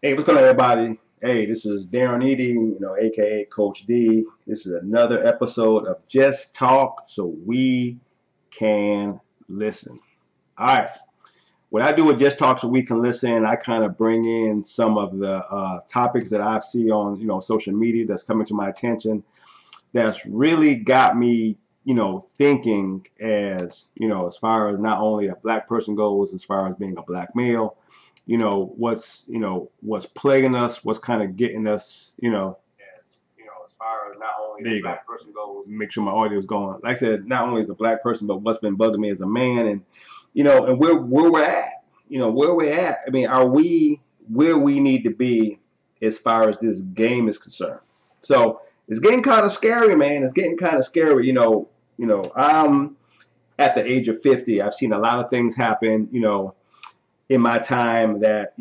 Hey, what's going on, everybody? Hey, this is Darren Eady, aka Coach D. This is another episode of Just Talk So We Can Listen. All right. What I do with Just Talk So We Can Listen, I kind of bring in some of the topics that I see on, social media that's coming to my attention that's really got me, thinking as far as not only a black person goes, as far as being a black male, what's plaguing us, what's kind of getting us, as far as not only there a black person goes. Make sure my audio is going. Like I said, not only as a black person, but what's been bugging me as a man, and and where we're at, where we're at. I mean, are we where we need to be as far as this game is concerned? So it's getting kind of scary, man. It's getting kind of scary. I'm at the age of 50. I've seen a lot of things happen. In my time that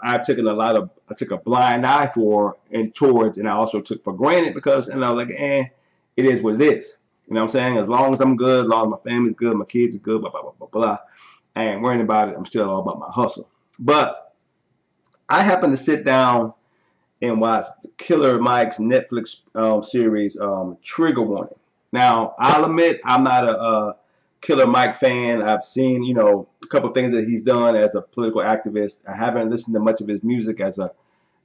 I took a blind eye for and towards, and I also took for granted because, and I was like, it is what it is. You know what I'm saying? As long as I'm good, as long as my family's good, my kids are good, blah blah blah blah blah. I ain't worrying about it. I'm still all about my hustle. But I happened to sit down and watch Killer Mike's Netflix series, Trigger Warning. Now, I'll admit I'm not a Killer Mike fan. I've seen, a couple of things that he's done as a political activist. I haven't listened to much of his music as a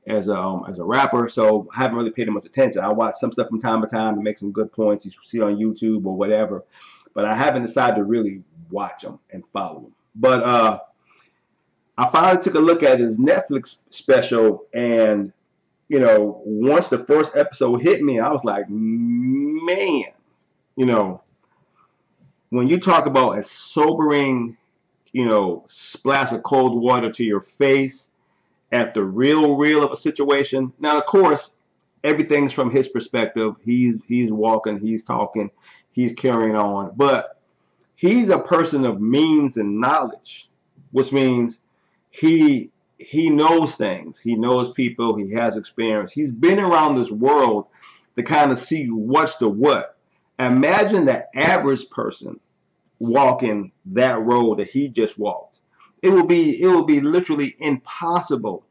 rapper, so I haven't really paid him much attention. I watch some stuff from time to time and make some good points. You see on YouTube or whatever, but I haven't decided to really watch him and follow him. But I finally took a look at his Netflix special, and once the first episode hit me, I was like, man, you know, when you talk about a sobering, splash of cold water to your face at the real of a situation. Now, of course, everything's from his perspective. He's walking, he's talking, he's carrying on, but he's a person of means and knowledge, which means he knows things. He knows people. He has experience. He's been around this world to kind of see what's the what. Imagine the average person walking that road that he just walked. It will be literally impossible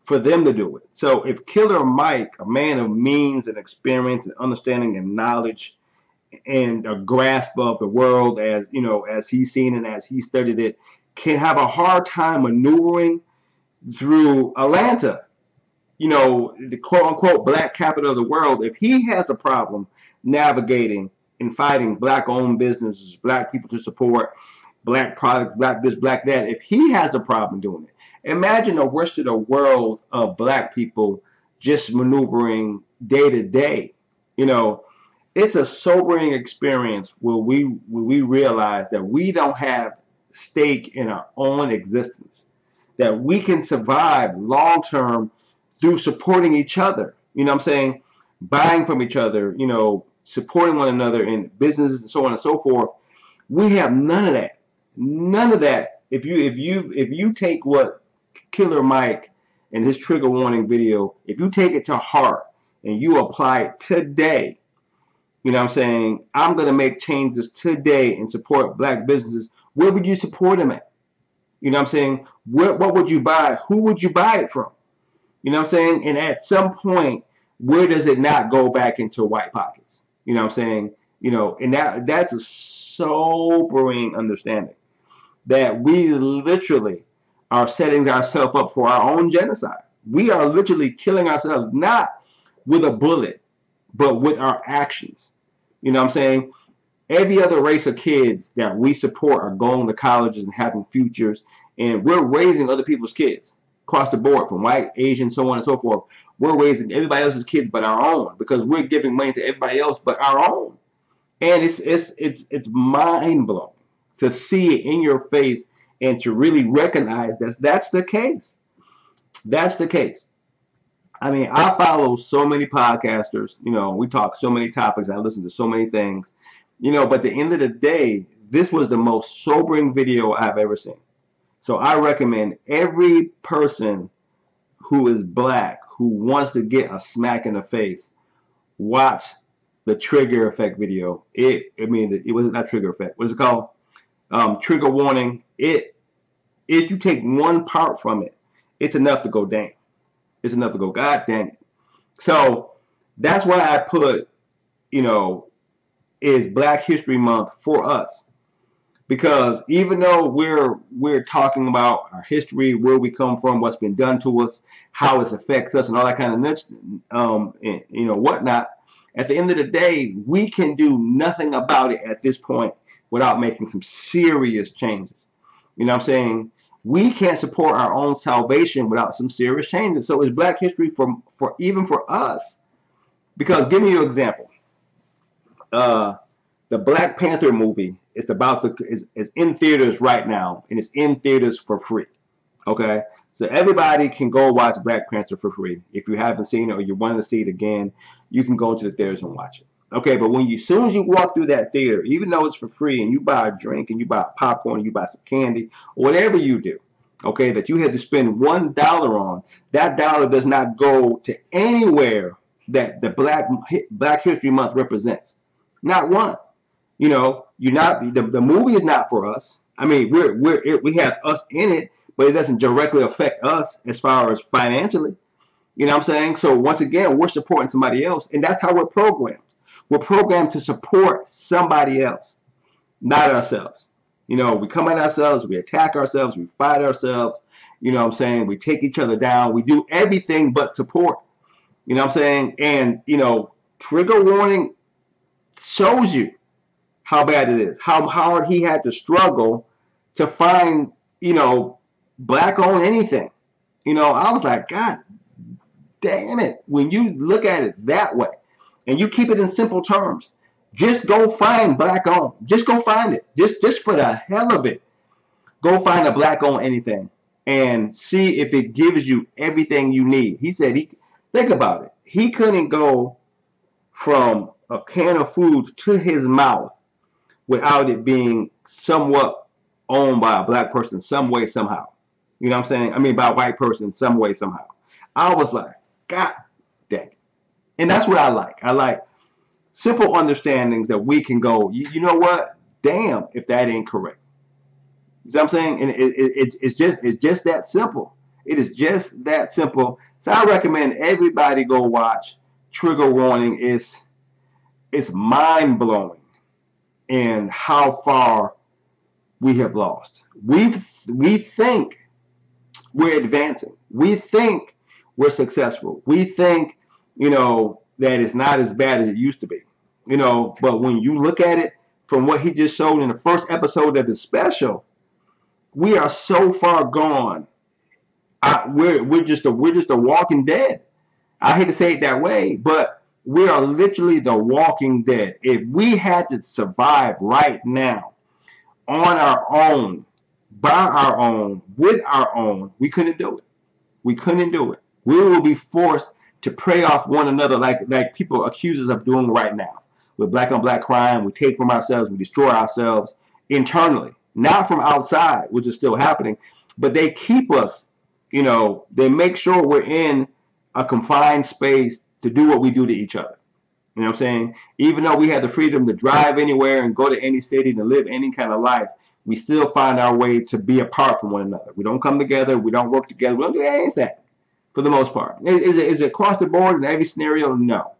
for them to do it. So if Killer Mike, a man of means and experience and understanding and knowledge and a grasp of the world as he's seen and as he studied it, can have a hard time maneuvering through Atlanta, the quote unquote black capital of the world, if he has a problem navigating and fighting black owned businesses, black people to support, black product, black this, black that, if he has a problem doing it, imagine the rest of the world of black people just maneuvering day to day. You know, it's a sobering experience where we realize that we don't have stake in our own existence, that we can survive long term through supporting each other. You know what I'm saying? Buying from each other, supporting one another in businesses and so on and so forth. We have none of that. None of that. If you take what Killer Mike and his trigger warning video, if you take it to heart and you apply it today, you know what I'm saying? I'm going to make changes today and support black businesses. Where would you support them at? You know what I'm saying? What would you buy? Who would you buy it from? You know what I'm saying? And at some point, where does it not go back into white pockets? You know what I'm saying? And that's a sobering understanding that we literally are setting ourselves up for our own genocide. We are literally killing ourselves, not with a bullet, but with our actions. You know what I'm saying? Every other race of kids that we support are going to colleges and having futures, and we're raising other people's kids across the board, from white, Asian, so on and so forth. We're raising everybody else's kids but our own, because we're giving money to everybody else but our own. And it's mind blowing to see it in your face and to really recognize that that's the case. That's the case. I mean, I follow so many podcasters. We talk so many topics. I listen to so many things. But at the end of the day, this was the most sobering video I've ever seen. So I recommend every person who is black, who wants to get a smack in the face, watch the Trigger Effect video. It was not Trigger Effect. What is it called? Trigger Warning. If you take one part from it, it's enough to go down. It's enough to go, God dang it. So that's why I put, is Black History Month for us. Because even though we're talking about our history, where we come from, what's been done to us, how it affects us, and all that kind of whatnot, at the end of the day, we can do nothing about it at this point without making some serious changes. You know what I'm saying? We can't support our own salvation without some serious changes. So it's Black History for even for us. Because give me an example. The Black Panther movie is in theaters right now, and it's in theaters for free. Okay, so everybody can go watch Black Panther for free. If you haven't seen it or you want to see it again, you can go into the theaters and watch it. Okay, but as soon as you walk through that theater, even though it's for free, and you buy a drink and you buy popcorn, and you buy some candy, or whatever you do, okay, that you had to spend $1 on, that dollar does not go to anywhere that the Black History Month represents. Not one. The movie is not for us. I mean, we have us in it, but it doesn't directly affect us as far as financially. You know what I'm saying? So once again, we're supporting somebody else, and that's how we're programmed. We're programmed to support somebody else, not ourselves. We come at ourselves, we attack ourselves, we fight ourselves. You know what I'm saying? We take each other down. We do everything but support. You know what I'm saying? And, trigger warning shows you how bad it is, how hard he had to struggle to find, Black-owned anything. I was like, God damn it. When you look at it that way and you keep it in simple terms, just go find Black-owned. Just go find it. Just for the hell of it. Go find a Black-owned anything and see if it gives you everything you need. He said, think about it. He couldn't go from a can of food to his mouth without it being somewhat owned by a Black person some way, somehow. You know what I'm saying? I mean, by a white person some way, somehow. I was like, God dang it. And that's what I like. I like simple understandings that we can go, you know what? Damn if that ain't correct. You know what I'm saying? And it's just that simple. It is just that simple. So I recommend everybody go watch Trigger Warning. It's mind-blowing in how far we have lost. We think we're advancing. We think we're successful. We think, that it's not as bad as it used to be. But when you look at it from what he just showed in the first episode of his special, we are so far gone. We're just a walking dead. I hate to say it that way, but we are literally the walking dead. If we had to survive right now on our own, by our own, with our own, we couldn't do it. We couldn't do it. We will be forced to prey off one another like people accuse us of doing right now. With black on black crime, we take from ourselves, we destroy ourselves internally. Not from outside, which is still happening, but they keep us, they make sure we're in a confined space to do what we do to each other. You know what I'm saying? Even though we have the freedom to drive anywhere and go to any city and live any kind of life, we still find our way to be apart from one another. We don't come together. We don't work together. We don't do anything for the most part. Is it across the board in every scenario? No.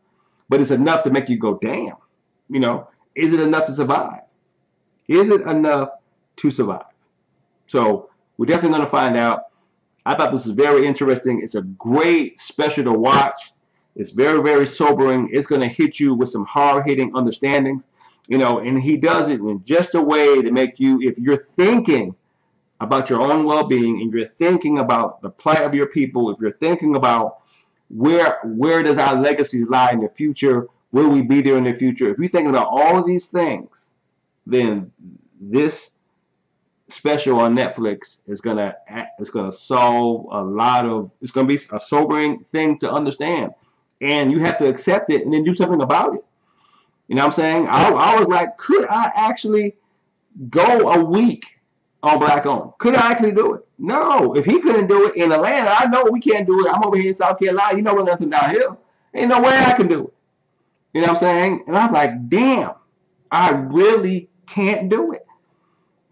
But it's enough to make you go, damn. Is it enough to survive? Is it enough to survive? So we're definitely going to find out. I thought this was very interesting. It's a great special to watch. It's very, very sobering. It's going to hit you with some hard-hitting understandings, and he does it in just a way to make you, if you're thinking about your own well-being and you're thinking about the plight of your people, if you're thinking about where does our legacies lie in the future, will we be there in the future? If you're thinking about all of these things, then this special on Netflix is gonna solve a lot of. It's gonna be a sobering thing to understand, and you have to accept it and then do something about it. You know what I'm saying? I was like, could I actually go a week on black owned? Could I actually do it? No. If he couldn't do it in Atlanta, I know we can't do it. I'm over here in South Carolina. We're nothing down here. Ain't no way I can do it. You know what I'm saying? And I was like, damn, I really can't do it.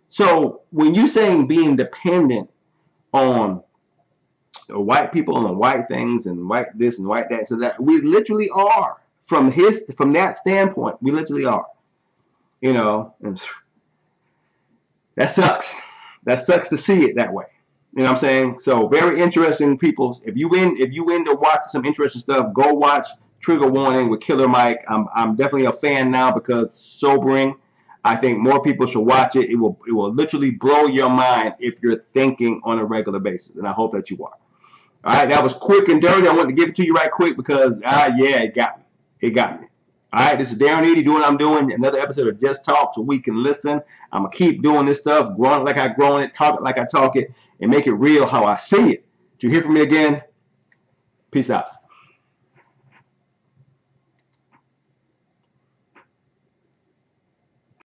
So when you're saying being dependent on white people and white things and white this and white that. So that we literally are from that standpoint. We literally are. You know, and that sucks. That sucks to see it that way. You know what I'm saying? So very interesting, people. If you into watching some interesting stuff, go watch Trigger Warning with Killer Mike. I'm definitely a fan now because sobering. I think more people should watch it. It will literally blow your mind if you're thinking on a regular basis, and I hope that you are. All right, that was quick and dirty. I wanted to give it to you right quick because yeah, it got me. It got me. All right, this is Darren Eady doing what I'm doing. Another episode of Just Talk so we can listen. I'm going to keep doing this stuff, growing it like I've grown it, talk it like I talk it, and make it real how I see it. To hear from me again, peace out.